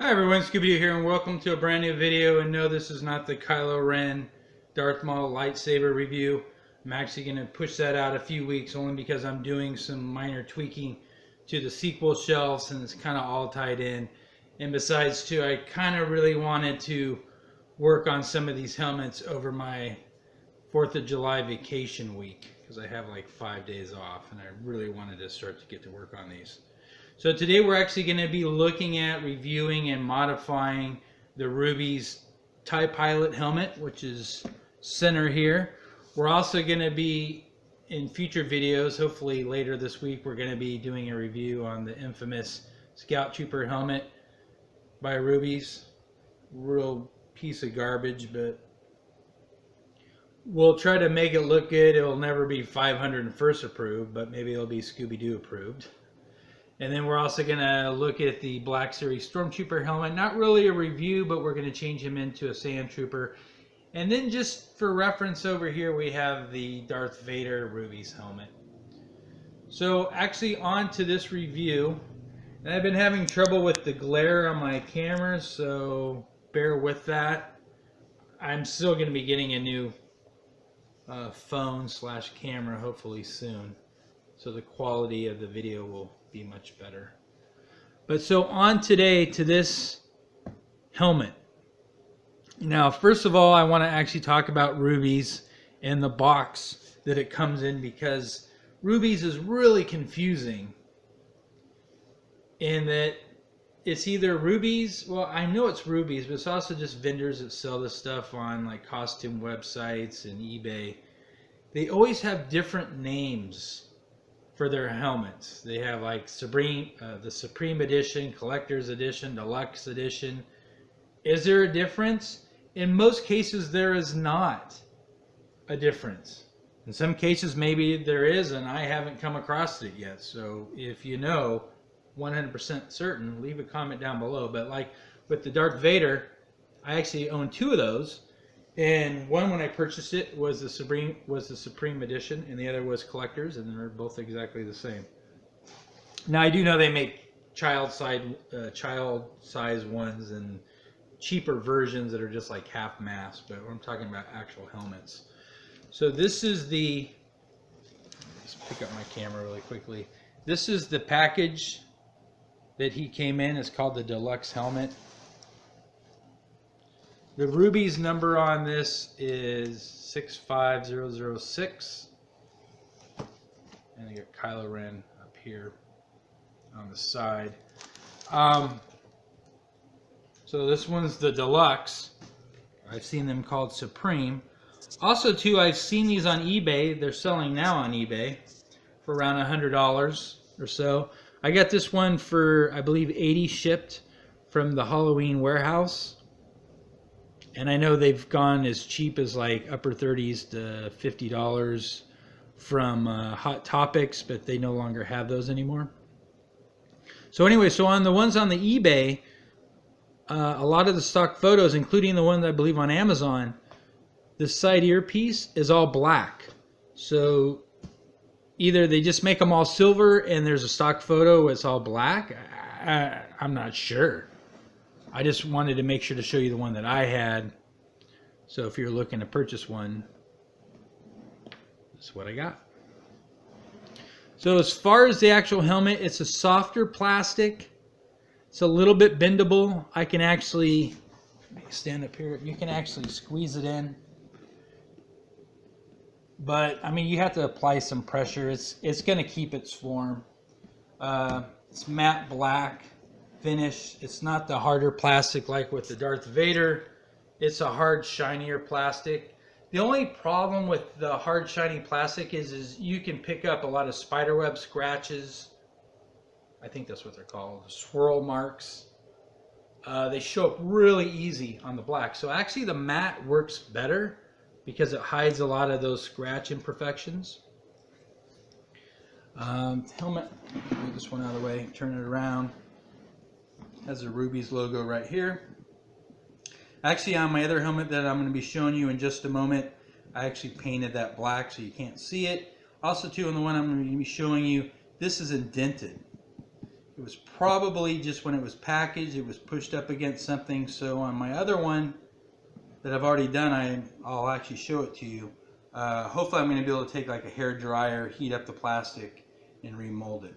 Hi everyone, Scooby-Doo here, and welcome to a brand new video. And no, this is not the Kylo Ren Darth Maul lightsaber review. I'm actually going to push that out a few weeks only because I'm doing some minor tweaking to the sequel shelves and it's kind of all tied in. And besides too, I kind of really wanted to work on some of these helmets over my 4th of July vacation week because I have like 5 days off and I really wanted to start to get to work on these. So today we're actually going to be looking at reviewing and modifying the Rubies Tie Pilot Helmet, which is center here. We're also going to be, in future videos, hopefully later this week, we're going to be doing a review on the infamous Scout Trooper helmet by Rubies. Real piece of garbage, but we'll try to make it look good. It'll never be 501st approved, but maybe it'll be Scooby-Doo approved. And then we're also going to look at the Black Series Stormtrooper helmet. Not really a review, but we're going to change him into a Sand Trooper. And then just for reference over here, we have the Darth Vader Rubies helmet. So actually on to this review. And I've been having trouble with the glare on my camera, so bear with that. I'm still going to be getting a new phone/camera hopefully soon. So the quality of the video will be much better. But so on today to this helmet. Now, first of all, I want to actually talk about Rubies and the box that it comes in, because Rubies is really confusing in that it's either Rubies, well, I know it's Rubies, but it's also just vendors that sell this stuff on like costume websites and eBay. They always have different names for their helmets. They have like the Supreme Edition, Collector's Edition, Deluxe Edition. Is there a difference? In most cases, there is not a difference. In some cases, maybe there is, and I haven't come across it yet. So if you know 100% certain, leave a comment down below. But like with the Darth Vader, I actually own 2 of those. And one, when I purchased it, was the Supreme Edition, and the other was Collector's, and they're both exactly the same. Now I do know they make child size ones and cheaper versions that are just like half mass, but I'm talking about actual helmets. So this is the, let's pick up my camera really quickly. This is the package that he came in. It's called the Deluxe Helmet. The Rubies number on this is 65006. And I got Kylo Ren up here on the side. So this one's the Deluxe. I've seen them called Supreme. Also too, I've seen these on eBay. They're selling now on eBay for around $100 or so. I got this one for, I believe, $80 shipped from the Halloween warehouse. And I know they've gone as cheap as like upper 30s to $50 from Hot Topics, but they no longer have those anymore. So anyway, so on the ones on the eBay, a lot of the stock photos, including the ones I believe on Amazon, the side earpiece is all black. So either they just make them all silver and there's a stock photo, it's all black. I'm not sure. I just wanted to make sure to show you the one that I had. So if you're looking to purchase one, this is what I got. So as far as the actual helmet, it's a softer plastic. It's a little bit bendable. I can actually, let me stand up here, you can actually squeeze it in. But I mean, you have to apply some pressure. It's going to keep its form. It's matte black finish. It's not the harder plastic like with the Darth Vader. It's a hard, shinier plastic. The only problem with the hard, shiny plastic is you can pick up a lot of spiderweb scratches. I think that's what they're called, swirl marks. They show up really easy on the black. So actually the matte works better because it hides a lot of those scratch imperfections. Helmet, move this one out of the way, turn it around. Has a Rubies logo right here. Actually, on my other helmet that I'm going to be showing you in just a moment, I actually painted that black so you can't see it. Also too, on the one I'm going to be showing you, this is indented. It was probably just when it was packaged, it was pushed up against something. So on my other one that I've already done, I'll actually show it to you. Hopefully I'm going to be able to take like a hair dryer, heat up the plastic, and remold it.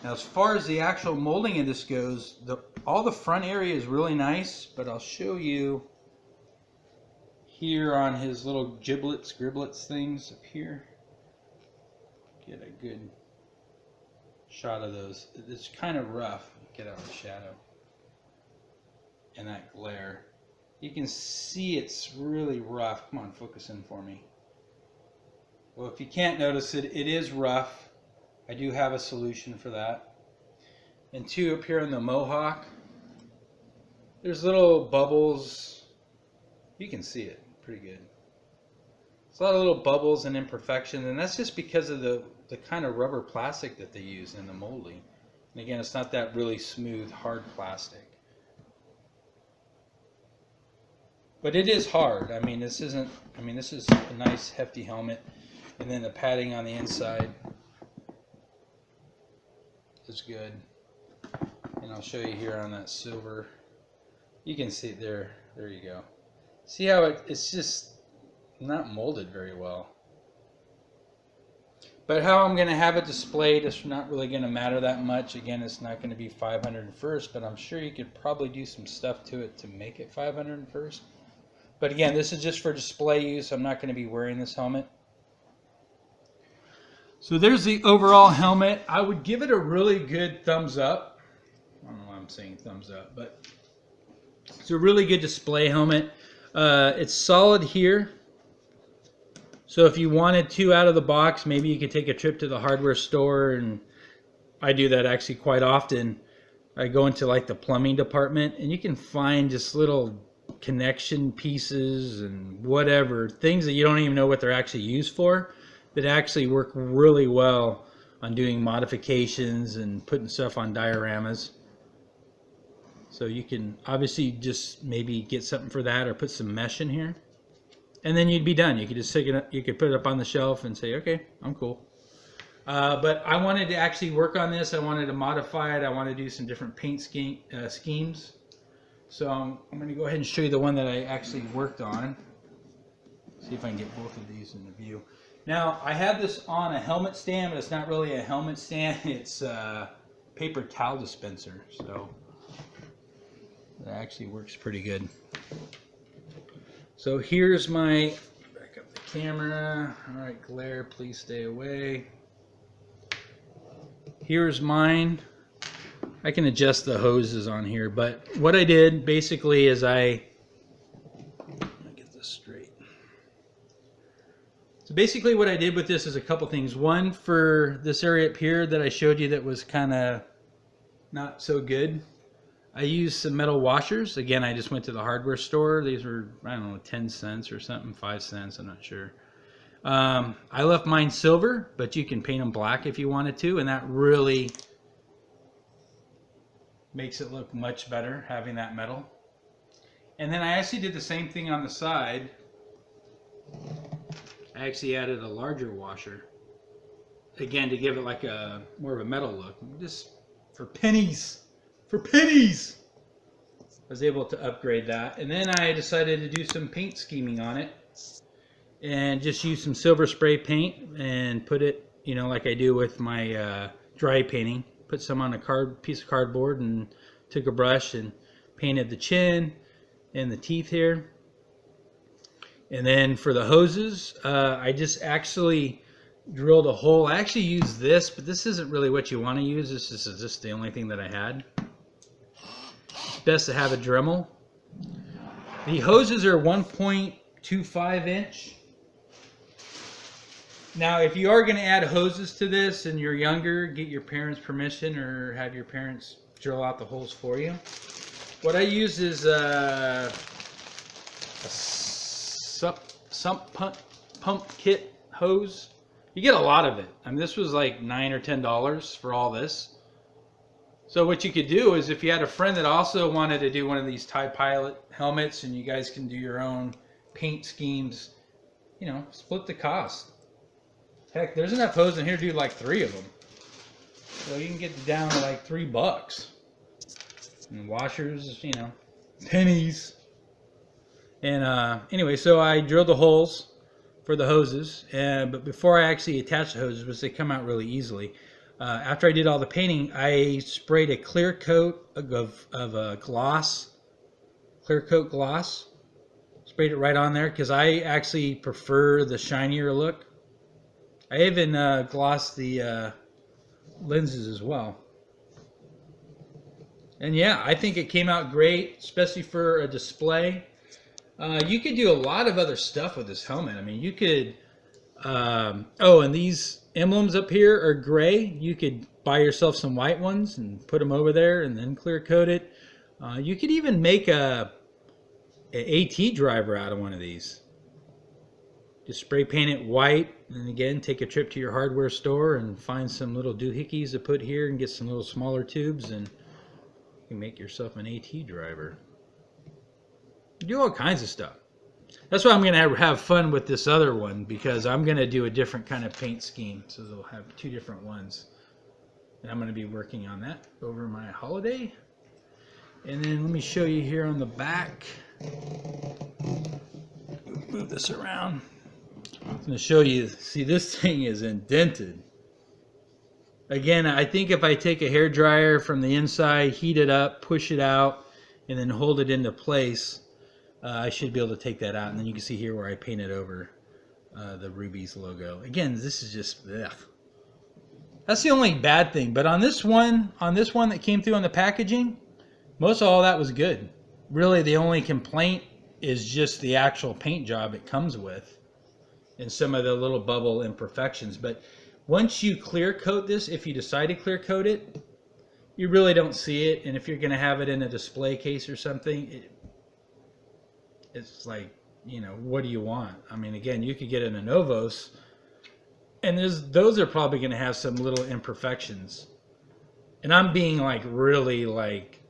Now as far as the actual molding of this goes, all the front area is really nice, but I'll show you here on his little griblets things up here. Get a good shot of those. It's kind of rough. Get out of the shadow and that glare. You can see it's really rough. Come on, focus in for me. Well, if you can't notice it, it is rough. I do have a solution for that. And two, up here in the mohawk, there's little bubbles. You can see it pretty good. There's a lot of little bubbles and imperfections, and that's just because of the kind of rubber plastic that they use in the molding. And again, it's not that really smooth, hard plastic. But it is hard. I mean, this is a nice hefty helmet. And then the padding on the inside is good. And I'll show you here on that silver. You can see it there. There you go. See how it's just not molded very well. But how I'm going to have it displayed is not really going to matter that much. Again, it's not going to be 501st, but I'm sure you could probably do some stuff to it to make it 501st. But again, this is just for display use. I'm not going to be wearing this helmet. So there's the overall helmet. I would give it a really good thumbs up. I don't know why I'm saying thumbs up, but it's a really good display helmet. It's solid here. So if you wanted to out of the box, maybe you could take a trip to the hardware store, and I do that actually quite often. I go into like the plumbing department, and you can find just little connection pieces and whatever, things that you don't even know what they're actually used for, that actually work really well on doing modifications and putting stuff on dioramas. So you can obviously just maybe get something for that, or put some mesh in here, and then you'd be done. You could just take it up, you could put it up on the shelf and say, okay, I'm cool. But I wanted to actually work on this. I wanted to modify it. I want to do some different paint schemes. So I'm going to go ahead and show you the one that I actually worked on. See if I can get both of these in the view. Now, I have this on a helmet stand, but it's not really a helmet stand. It's a paper towel dispenser. So that actually works pretty good. So here's my, back up the camera. All right, glare, please stay away. Here's mine. I can adjust the hoses on here, but what I did basically is let me get this straight. So basically what I did with this is a couple things. One, for this area up here that I showed you that was kind of not so good, I used some metal washers. Again, I just went to the hardware store. These were, I don't know, 10 cents or something, 5 cents, I'm not sure. I left mine silver, but you can paint them black if you wanted to, and that really makes it look much better having that metal. And then I actually did the same thing on the side. I actually added a larger washer, again, to give it like a more of a metal look, just for pennies. For pennies! I was able to upgrade that. And then I decided to do some paint scheming on it, and just use some silver spray paint and put it, you know, like I do with my dry painting. Put some on a piece of cardboard and took a brush and painted the chin and the teeth here. And then for the hoses, I just actually drilled a hole. I actually used this, but this isn't really what you want to use. This is just the only thing that I had. It's best to have a Dremel. The hoses are 1.25 inch. Now, if you are going to add hoses to this and you're younger, get your parents' permission or have your parents drill out the holes for you. What I use is a sump pump kit hose. You get a lot of it. I mean, this was like $9 or $10 for all this. So what you could do is, if you had a friend that also wanted to do one of these Tie Pilot helmets, and you guys can do your own paint schemes, you know, split the cost. Heck, there's enough hose in here to do like 3 of them. So you can get it down to like $3. And washers, you know, pennies. And anyway, so I drilled the holes for the hoses, but before I actually attached the hoses, which they come out really easily, after I did all the painting, I sprayed a clear coat of gloss, clear coat gloss. Sprayed it right on there because I actually prefer the shinier look. I even glossed the lenses as well. And yeah, I think it came out great, especially for a display. You could do a lot of other stuff with this helmet. I mean, you could, oh, and these emblems up here are gray. You could buy yourself some white ones and put them over there and then clear coat it. You could even make an AT driver out of one of these. Just spray paint it white, and again, take a trip to your hardware store and find some little doohickeys to put here and get some little smaller tubes, and you can make yourself an AT driver. Do all kinds of stuff. That's why I'm going to have fun with this other one, because I'm going to do a different kind of paint scheme. So they'll have two different ones. And I'm going to be working on that over my holiday. And then let me show you here on the back. Move this around. I'm going to show you, see, this thing is indented. Again, I think if I take a hair dryer from the inside, heat it up, push it out, and then hold it into place, I should be able to take that out. And then you can see here where I painted over the Rubies logo. Again, this is just, ugh. That's the only bad thing. But on this one that came through on the packaging, most of all that was good. Really, the only complaint is just the actual paint job it comes with and some of the little bubble imperfections. But once you clear coat this, if you decide to clear coat it, you really don't see it. And if you're going to have it in a display case or something, it's like, you know, what do you want? I mean, again, you could get it in a Novos, and those are probably going to have some little imperfections. And I'm being like really like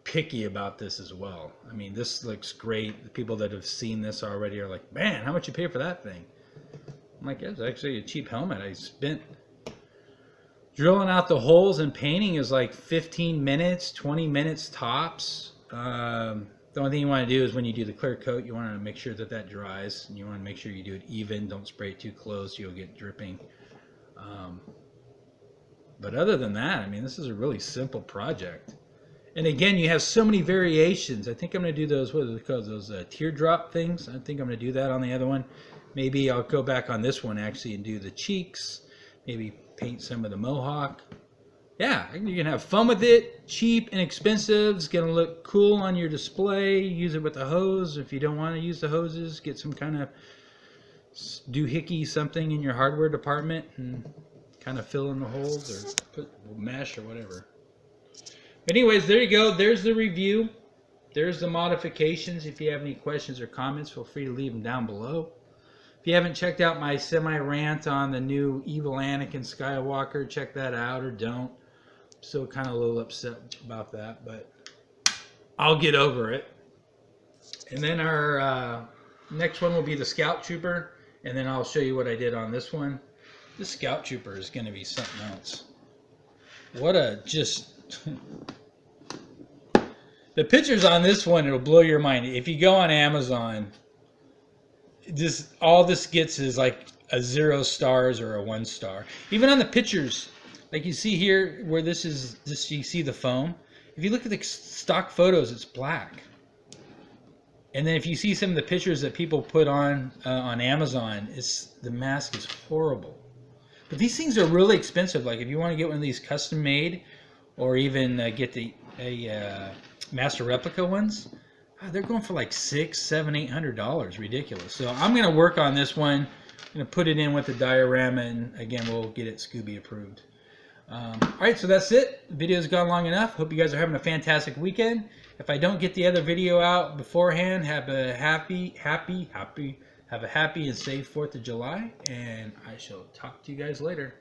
picky about this as well. I mean, this looks great. The people that have seen this already are like, man, how much you pay for that thing? I'm like, it's actually a cheap helmet. I spent drilling out the holes and painting is like 15 minutes, 20 minutes tops. The only thing you want to do is when you do the clear coat, you want to make sure that that dries, and you want to make sure you do it even. Don't spray it too close, you'll get dripping. But other than that, I mean, this is a really simple project. And again, you have so many variations. I think I'm going to do those, what are they called, those teardrop things. I think I'm going to do that on the other one. Maybe I'll go back on this one actually and do the cheeks. Maybe paint some of the mohawk. Yeah, you can have fun with it. Cheap, inexpensive. It's going to look cool on your display. Use it with a hose. If you don't want to use the hoses, get some kind of doohickey something in your hardware department and kind of fill in the holes or put mesh or whatever. Anyways, there you go. There's the review. There's the modifications. If you have any questions or comments, feel free to leave them down below. If you haven't checked out my semi-rant on the new Evil Anakin Skywalker, check that out, or don't. I'm still kind of a little upset about that, but I'll get over it. And then our next one will be the Scout Trooper, and then I'll show you what I did on this one. This Scout Trooper is going to be something else. What a just... The pictures on this one, it'll blow your mind. If you go on Amazon, just all this gets is like a 0 stars or a 1 star. Even on the pictures, like you see here where this is, just you see the foam. If you look at the stock photos, it's black. And then if you see some of the pictures that people put on Amazon, the mask is horrible. But these things are really expensive. Like if you want to get one of these custom made, or even get a master replica ones, they're going for like $600, $700, $800. Ridiculous. So I'm going to work on this one. I'm going to put it in with the diorama, and again, we'll get it Scooby approved. Alright, so that's it. The video's gone long enough. Hope you guys are having a fantastic weekend. If I don't get the other video out beforehand, have a happy and safe 4th of July, and I shall talk to you guys later.